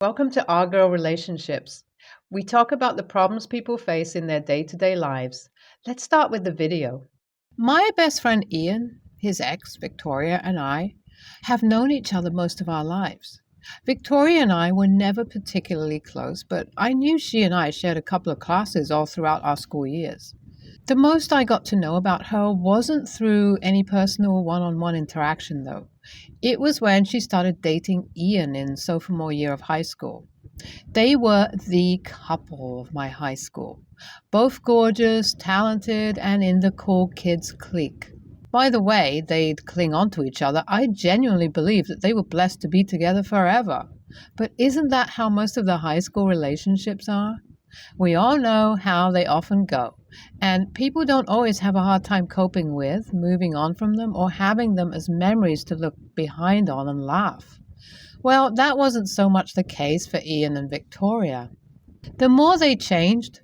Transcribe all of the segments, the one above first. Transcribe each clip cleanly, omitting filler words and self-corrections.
Welcome to Our Girl Relationships. We talk about the problems people face in their day-to-day lives. Let's start with the video. My best friend Ian, his ex, Victoria, and I have known each other most of our lives. Victoria and I were never particularly close, but I knew she and I shared a couple of classes all throughout our school years. The most I got to know about her wasn't through any personal one-on-one interaction, though. It was when she started dating Ian in sophomore year of high school. They were the couple of my high school, both gorgeous, talented, and in the cool kids clique. By the way, they'd cling on to each other. I genuinely believe that they were blessed to be together forever. But isn't that how most of the high school relationships are? We all know how they often go, and people don't always have a hard time coping with, moving on from them, or having them as memories to look behind on and laugh. Well, that wasn't so much the case for Ian and Victoria. The more they changed,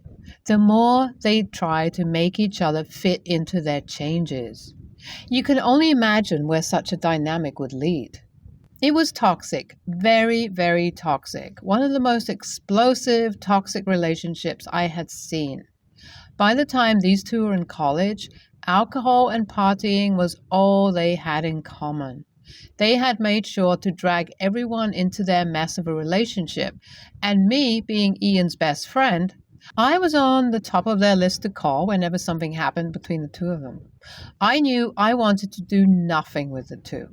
the more they tried to make each other fit into their changes. You can only imagine where such a dynamic would lead. It was toxic, very, very toxic. One of the most explosive, toxic relationships I had seen. By the time these two were in college, alcohol and partying was all they had in common. They had made sure to drag everyone into their mess of a relationship, and me, being Ian's best friend, I was on the top of their list to call whenever something happened between the two of them. I knew I wanted to do nothing with the two.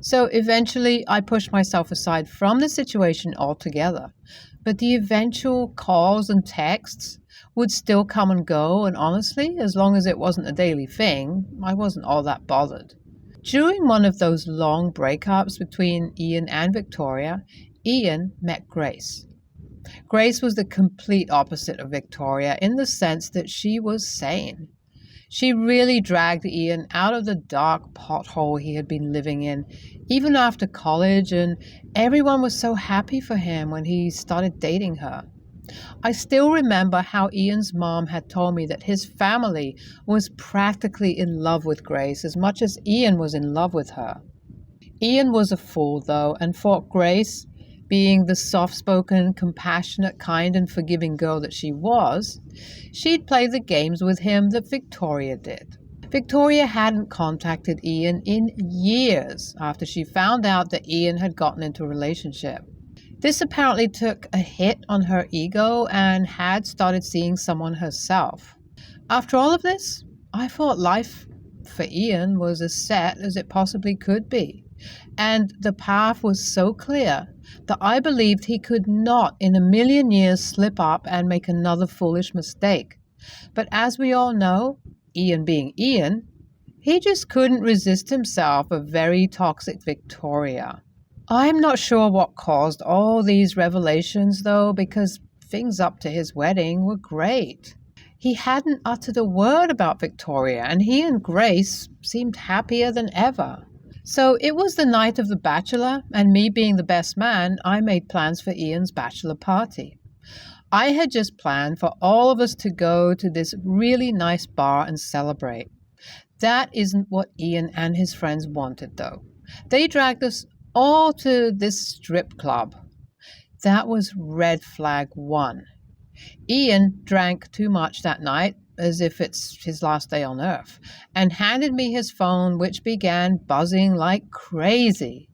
So eventually I pushed myself aside from the situation altogether. But the eventual calls and texts would still come and go, and honestly, as long as it wasn't a daily thing, I wasn't all that bothered. During one of those long breakups between Ian and Victoria, Ian met Grace. Grace was the complete opposite of Victoria in the sense that she was sane. She really dragged Ian out of the dark pothole he had been living in, even after college, and everyone was so happy for him when he started dating her. I still remember how Ian's mom had told me that his family was practically in love with Grace as much as Ian was in love with her. Ian was a fool, though, and thought Grace, being the soft-spoken, compassionate, kind, and forgiving girl that she was, she'd play the games with him that Victoria did. Victoria hadn't contacted Ian in years after she found out that Ian had gotten into a relationship. This apparently took a hit on her ego and had started seeing someone herself. After all of this, I thought life for Ian was as set as it possibly could be, and the path was so clear that I believed he could not in a million years slip up and make another foolish mistake. But as we all know, Ian being Ian, he just couldn't resist himself a very toxic Victoria. I'm not sure what caused all these revelations, though, because things up to his wedding were great. He hadn't uttered a word about Victoria, and he and Grace seemed happier than ever. So it was the night of the bachelor, and me being the best man, I made plans for Ian's bachelor party. I had just planned for all of us to go to this really nice bar and celebrate. That isn't what Ian and his friends wanted, though. They dragged us all to this strip club. That was red flag 1. Ian drank too much that night, as if it's his last day on earth, and handed me his phone, which began buzzing like crazy.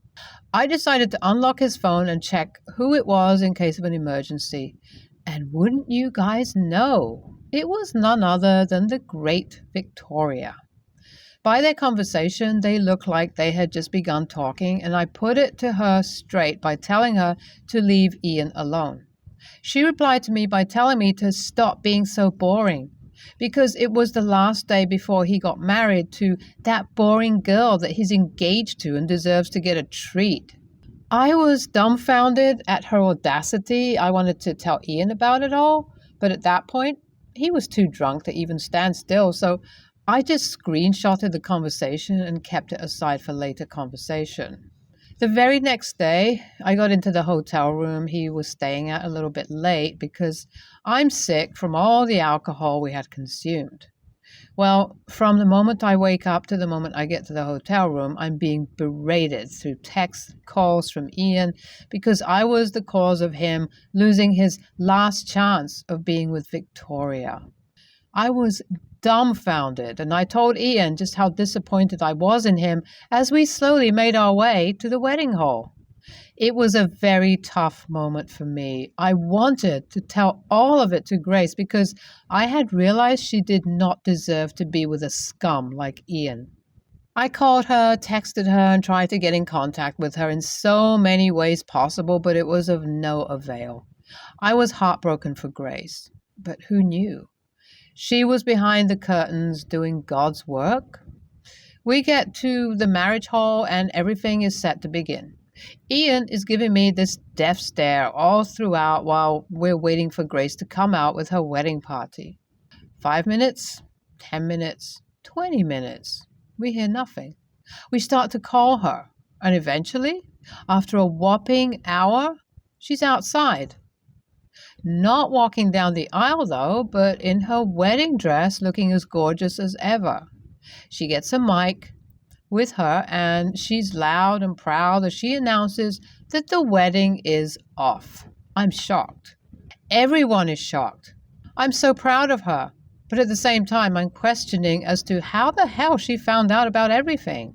I decided to unlock his phone and check who it was in case of an emergency. And wouldn't you guys know, it was none other than the great Victoria. By their conversation, they looked like they had just begun talking, and I put it to her straight by telling her to leave Ian alone. She replied to me by telling me to stop being so boring, because it was the last day before he got married to that boring girl that he's engaged to and deserves to get a treat. I was dumbfounded at her audacity. I wanted to tell Ian about it all, but at that point, he was too drunk to even stand still, so I just screenshotted the conversation and kept it aside for later conversation. The very next day, I got into the hotel room he was staying at a little bit late because I'm sick from all the alcohol we had consumed. Well, from the moment I wake up to the moment I get to the hotel room, I'm being berated through text calls from Ian because I was the cause of him losing his last chance of being with Victoria. I was dumbfounded, and I told Ian just how disappointed I was in him as we slowly made our way to the wedding hall. It was a very tough moment for me. I wanted to tell all of it to Grace because I had realized she did not deserve to be with a scum like Ian. I called her, texted her, and tried to get in contact with her in so many ways possible, but it was of no avail. I was heartbroken for Grace, but who knew? She was behind the curtains doing God's work. We get to the marriage hall and everything is set to begin. Ian is giving me this death stare all throughout while we're waiting for Grace to come out with her wedding party. 5 minutes, 10 minutes, 20 minutes. We hear nothing. We start to call her, and eventually, after a whopping hour, she's outside. Not walking down the aisle, though, but in her wedding dress looking as gorgeous as ever. She gets a mic with her, and she's loud and proud as she announces that the wedding is off. I'm shocked. Everyone is shocked. I'm so proud of her, but at the same time, I'm questioning as to how the hell she found out about everything.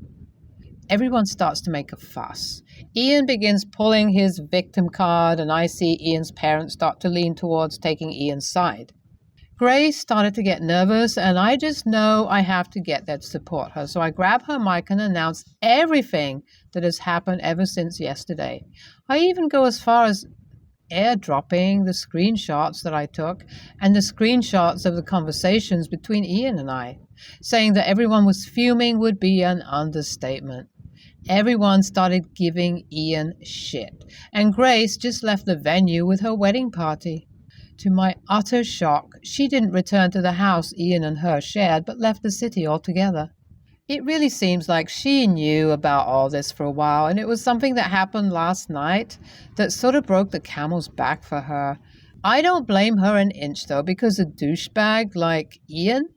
Everyone starts to make a fuss. Ian begins pulling his victim card, and I see Ian's parents start to lean towards taking Ian's side. Grace started to get nervous, and I just know I have to get there to support her. So I grab her mic and announce everything that has happened ever since yesterday. I even go as far as airdropping the screenshots that I took and the screenshots of the conversations between Ian and I. Saying that everyone was fuming would be an understatement. Everyone started giving Ian shit, and Grace just left the venue with her wedding party. To my utter shock, she didn't return to the house Ian and her shared, but left the city altogether. It really seems like she knew about all this for a while, and it was something that happened last night that sort of broke the camel's back for her. I don't blame her an inch, though, because a douchebag like Ian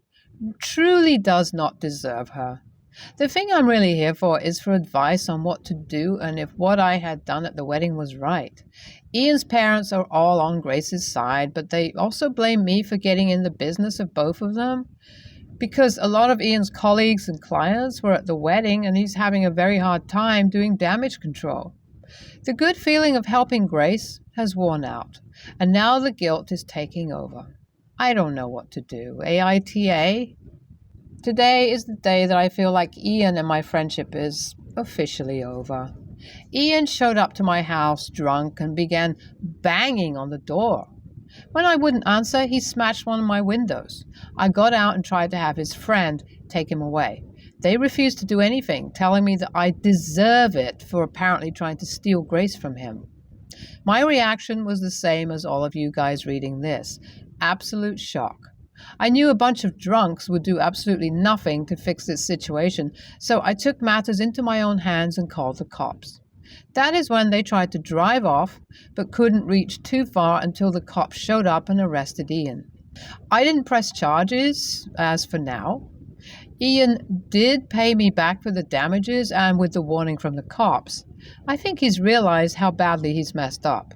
truly does not deserve her. The thing I'm really here for is for advice on what to do and if what I had done at the wedding was right. Ian's parents are all on Grace's side, but they also blame me for getting in the business of both of them because a lot of Ian's colleagues and clients were at the wedding and he's having a very hard time doing damage control. The good feeling of helping Grace has worn out, and now the guilt is taking over. I don't know what to do. AITA? Today is the day that I feel like Ian and my friendship is officially over. Ian showed up to my house drunk and began banging on the door. When I wouldn't answer, he smashed one of my windows. I got out and tried to have his friend take him away. They refused to do anything, telling me that I deserve it for apparently trying to steal Grace from him. My reaction was the same as all of you guys reading this. Absolute shock. I knew a bunch of drunks would do absolutely nothing to fix this situation, so I took matters into my own hands and called the cops. That is when they tried to drive off, but couldn't reach too far until the cops showed up and arrested Ian. I didn't press charges, as for now. Ian did pay me back for the damages and with the warning from the cops. I think he's realized how badly he's messed up.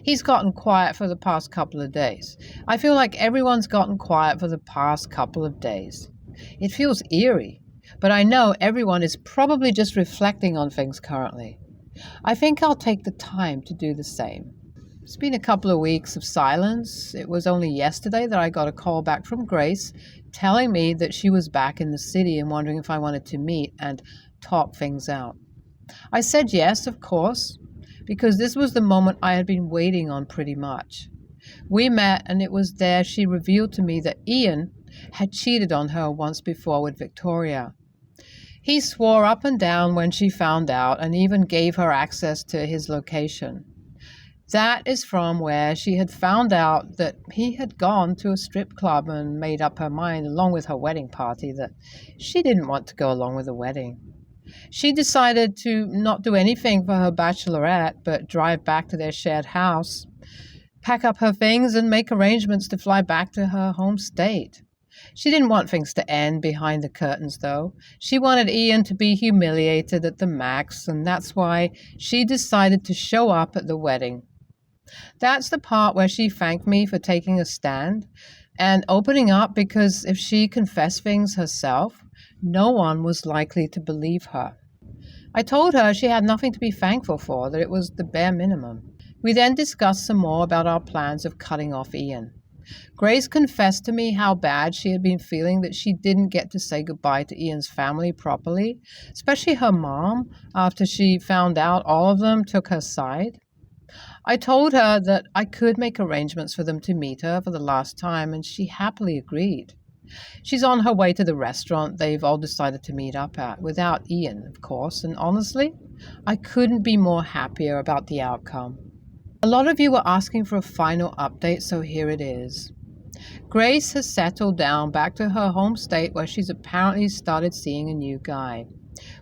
He's gotten quiet for the past couple of days. I feel like everyone's gotten quiet for the past couple of days. It feels eerie, but I know everyone is probably just reflecting on things currently. I think I'll take the time to do the same. It's been a couple of weeks of silence. It was only yesterday that I got a call back from Grace telling me that she was back in the city and wondering if I wanted to meet and talk things out. I said yes, of course, because this was the moment I had been waiting on pretty much. We met, and it was there she revealed to me that Ian had cheated on her once before with Victoria. He swore up and down when she found out and even gave her access to his location. That is from where she had found out that he had gone to a strip club and made up her mind, along with her wedding party, that she didn't want to go along with the wedding. She decided to not do anything for her bachelorette, but drive back to their shared house, pack up her things, and make arrangements to fly back to her home state. She didn't want things to end behind the curtains, though. She wanted Ian to be humiliated at the max, and that's why she decided to show up at the wedding. That's the part where she thanked me for taking a stand and opening up, because if she confessed things herself, no one was likely to believe her. I told her she had nothing to be thankful for, that it was the bare minimum. We then discussed some more about our plans of cutting off Ian. Grace confessed to me how bad she had been feeling that she didn't get to say goodbye to Ian's family properly, especially her mom, after she found out all of them took her side. I told her that I could make arrangements for them to meet her for the last time, and she happily agreed. She's on her way to the restaurant they've all decided to meet up at, without Ian, of course, and honestly, I couldn't be more happier about the outcome. A lot of you were asking for a final update, so here it is. Grace has settled down back to her home state, where she's apparently started seeing a new guy.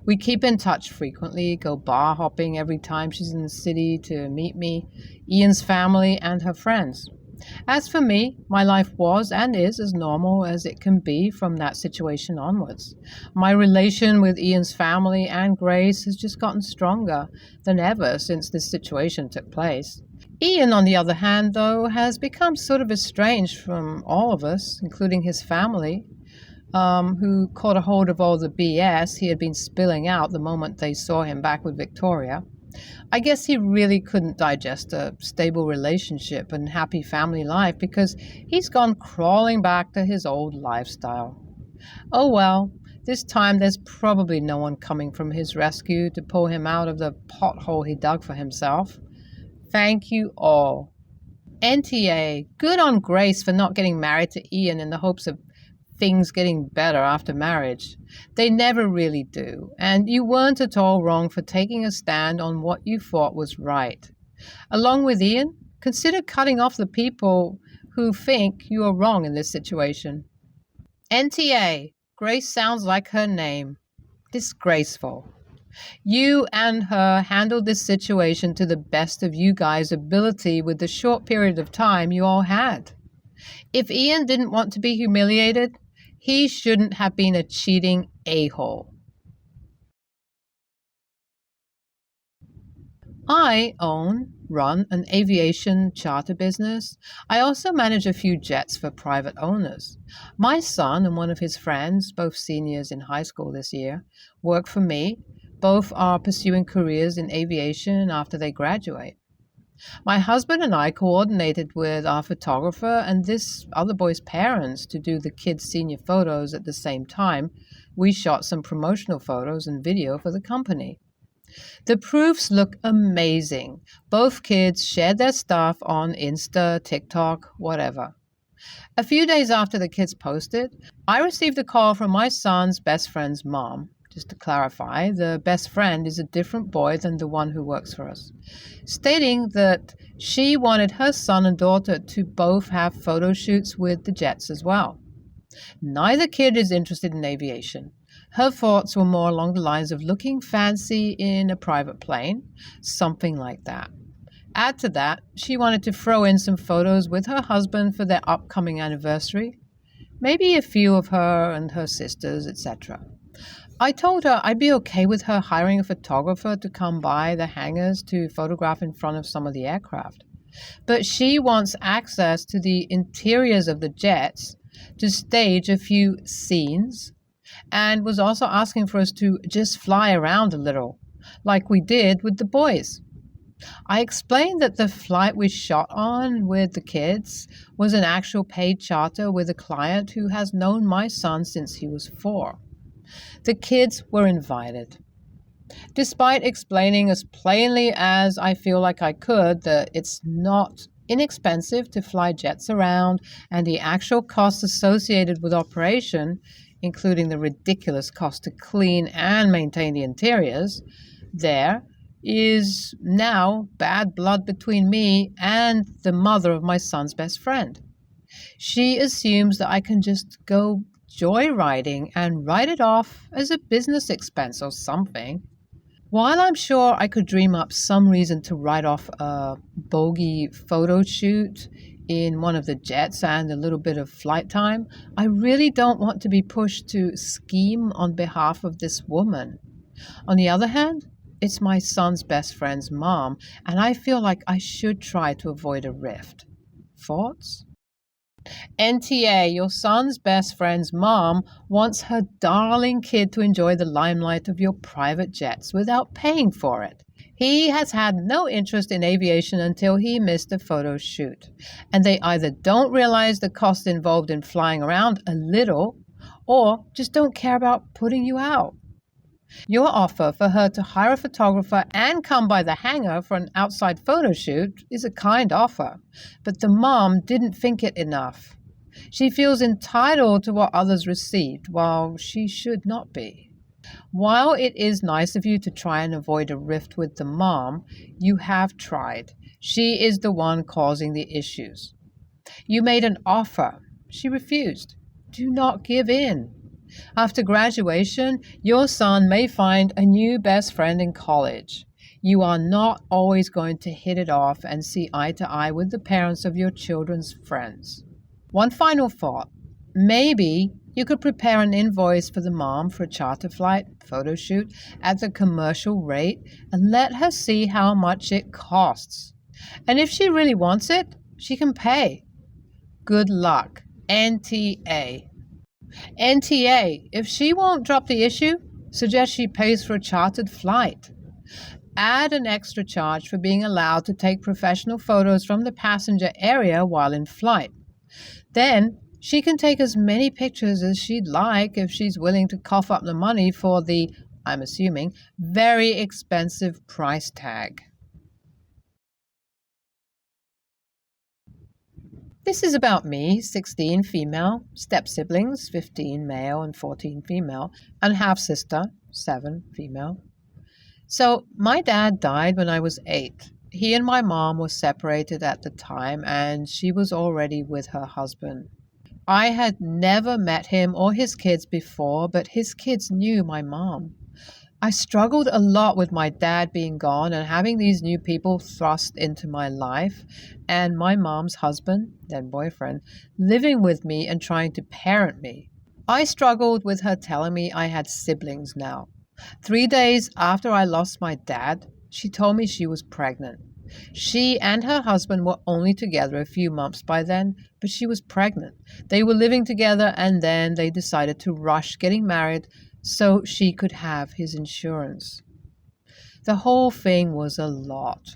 We keep in touch frequently, go bar hopping every time she's in the city to meet me, Ian's family, and her friends. As for me, my life was and is as normal as it can be from that situation onwards. My relation with Ian's family and Grace has just gotten stronger than ever since this situation took place. Ian, on the other hand, though, has become sort of estranged from all of us, including his family, who caught a hold of all the BS he had been spilling out the moment they saw him back with Victoria. I guess he really couldn't digest a stable relationship and happy family life, because he's gone crawling back to his old lifestyle. Oh well, this time there's probably no one coming from his rescue to pull him out of the pothole he dug for himself. Thank you all. NTA, good on Grace for not getting married to Ian in the hopes of things getting better after marriage. They never really do, and you weren't at all wrong for taking a stand on what you thought was right. Along with Ian, consider cutting off the people who think you are wrong in this situation. NTA, Grace sounds like her name. Disgraceful. You and her handled this situation to the best of you guys' ability with the short period of time you all had. If Ian didn't want to be humiliated, he shouldn't have been a cheating a-hole. I run an aviation charter business. I also manage a few jets for private owners. My son and one of his friends, both seniors in high school this year, work for me. Both are pursuing careers in aviation after they graduate. My husband and I coordinated with our photographer and this other boy's parents to do the kids' senior photos at the same time. We shot some promotional photos and video for the company. The proofs look amazing. Both kids shared their stuff on Insta, TikTok, whatever. A few days after the kids posted, I received a call from my son's best friend's mom. Just to clarify, the best friend is a different boy than the one who works for us, stating that she wanted her son and daughter to both have photo shoots with the jets as well. Neither kid is interested in aviation. Her thoughts were more along the lines of looking fancy in a private plane, something like that. Add to that, she wanted to throw in some photos with her husband for their upcoming anniversary, maybe a few of her and her sisters, etc. I told her I'd be okay with her hiring a photographer to come by the hangars to photograph in front of some of the aircraft. But she wants access to the interiors of the jets to stage a few scenes, and was also asking for us to just fly around a little, like we did with the boys. I explained that the flight we shot on with the kids was an actual paid charter with a client who has known my son since he was 4. The kids were invited. Despite explaining as plainly as I feel like I could that it's not inexpensive to fly jets around and the actual costs associated with operation, including the ridiculous cost to clean and maintain the interiors, there is now bad blood between me and the mother of my son's best friend. She assumes that I can just go joyriding and write it off as a business expense or something. While I'm sure I could dream up some reason to write off a bogey photo shoot in one of the jets and a little bit of flight time, I really don't want to be pushed to scheme on behalf of this woman. On the other hand, it's my son's best friend's mom, and I feel like I should try to avoid a rift. Thoughts? NTA, your son's best friend's mom wants her darling kid to enjoy the limelight of your private jets without paying for it. He has had no interest in aviation until he missed a photo shoot, and they either don't realize the cost involved in flying around a little, or just don't care about putting you out. Your offer for her to hire a photographer and come by the hangar for an outside photo shoot is a kind offer, but the mom didn't think it enough. She feels entitled to what others received, while she should not be. While it is nice of you to try and avoid a rift with the mom, you have tried. She is the one causing the issues. You made an offer. She refused. Do not give in. After graduation, your son may find a new best friend in college. You are not always going to hit it off and see eye to eye with the parents of your children's friends. One final thought. Maybe you could prepare an invoice for the mom for a charter flight, photo shoot, at the commercial rate and let her see how much it costs. And if she really wants it, she can pay. Good luck. NTA. NTA, if she won't drop the issue, suggest she pays for a chartered flight. Add an extra charge for being allowed to take professional photos from the passenger area while in flight. Then she can take as many pictures as she'd like if she's willing to cough up the money for the, I'm assuming, very expensive price tag. This is about me, 16 female, step-siblings, 15 male and 14 female, and half-sister, 7 female. So my dad died when I was 8. He and my mom were separated at the time, and she was already with her husband. I had never met him or his kids before, but his kids knew my mom. I struggled a lot with my dad being gone and having these new people thrust into my life, and my mom's husband, then boyfriend, living with me and trying to parent me. I struggled with her telling me I had siblings now. 3 days after I lost my dad, she told me she was pregnant. She and her husband were only together a few months by then, but she was pregnant. They were living together, and then they decided to rush getting married so she could have his insurance. The whole thing was a lot.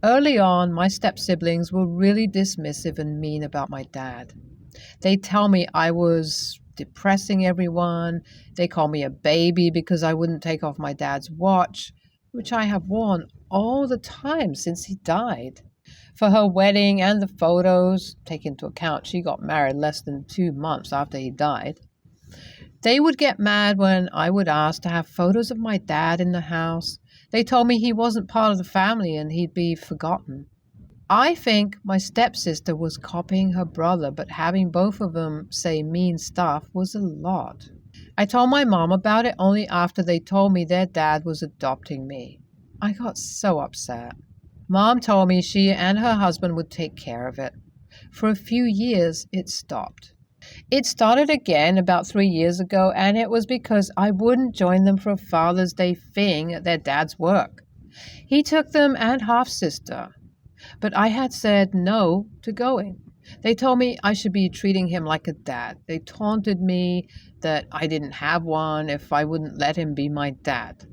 Early on, my step-siblings were really dismissive and mean about my dad. They tell me I was depressing everyone. They call me a baby because I wouldn't take off my dad's watch, which I have worn all the time since he died. For her wedding and the photos, take into account she got married less than 2 months after he died. They would get mad when I would ask to have photos of my dad in the house. They told me he wasn't part of the family and he'd be forgotten. I think my stepsister was copying her brother, but having both of them say mean stuff was a lot. I told my mom about it only after they told me their dad was adopting me. I got so upset. Mom told me she and her husband would take care of it. For a few years, it stopped. It started again about 3 years ago, and it was because I wouldn't join them for a Father's Day thing at their dad's work. He took them and half-sister, but I had said no to going. They told me I should be treating him like a dad. They taunted me that I didn't have one if I wouldn't let him be my dad.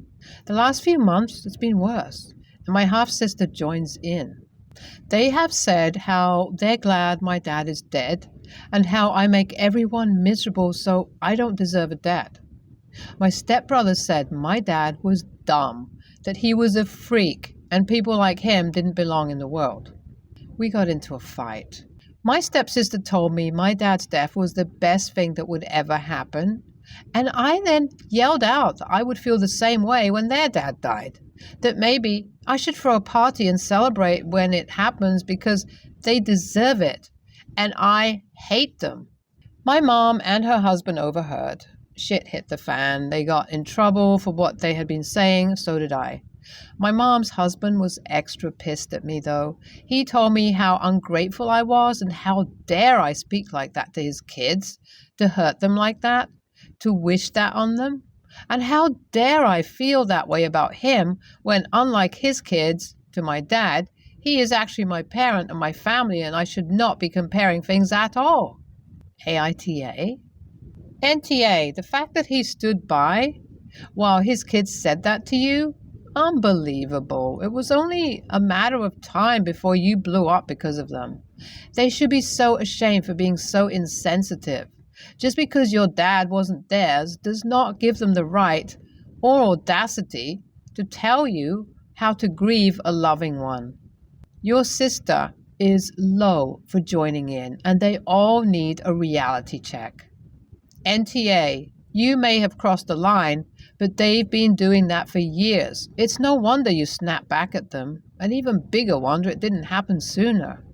The last few months, it's been worse, and my half-sister joins in. They have said how they're glad my dad is dead, and how I make everyone miserable, so I don't deserve a dad. My stepbrother said my dad was dumb, that he was a freak, and people like him didn't belong in the world. We got into a fight. My stepsister told me my dad's death was the best thing that would ever happen, and I then yelled out that I would feel the same way when their dad died, that maybe I should throw a party and celebrate when it happens because they deserve it, and I hate them. My mom and her husband overheard. shit hit the fan. They got in trouble for what they had been saying, so did I. My mom's husband was extra pissed at me, though. He told me how ungrateful I was and how dare I speak like that to his kids, to hurt them like that, to wish that on them. And how dare I feel that way about him when, unlike his kids, to my dad, he is actually my parent and my family, and I should not be comparing things at all. AITA? NTA, the fact that he stood by while his kids said that to you? Unbelievable. It was only a matter of time before you blew up because of them. They should be so ashamed for being so insensitive. Just because your dad wasn't theirs does not give them the right or audacity to tell you how to grieve a loving one. Your sister is low for joining in, and they all need a reality check. NTA, you may have crossed the line, but they've been doing that for years. It's no wonder you snap back at them. An even bigger wonder it didn't happen sooner.